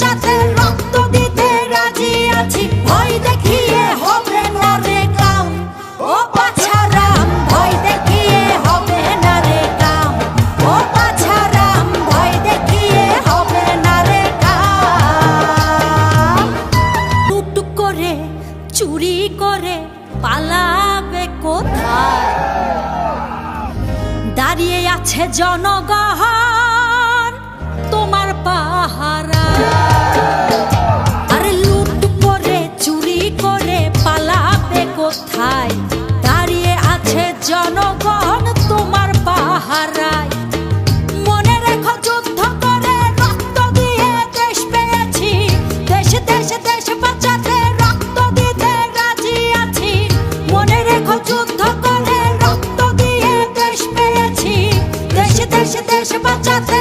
বাঁচাতে রক্ত দিতে রাজি আছি। ভয় দেখিয়ে হবে না রে কাম, ও বাছারাম ভয় দেখিয়ে হবে না রে কাম, ও বাছারাম ভয় দেখিয়ে হবে না রে কাম। লুট করে চুরি করে পালাবে কোথায়? দাঁড়িয়ে আছে জনগণ তোমার পাহারা। আরে লুট করে চুরি করে পালাবে কোথায়? দাঁড়িয়ে আছে জনগণ তোমার পাহারায়। মনে রেখো যুদ্ধ করে রক্ত দিয়ে দেশ পেয়েছি, দেশ দেশ দেশ বাঁচাতে রক্ত দিতে রাজি আছি। মনে রেখো যুদ্ধ করে রক্ত দিয়ে দেশ পেয়েছি, দেশ দেশ দেশ বাঁচাতে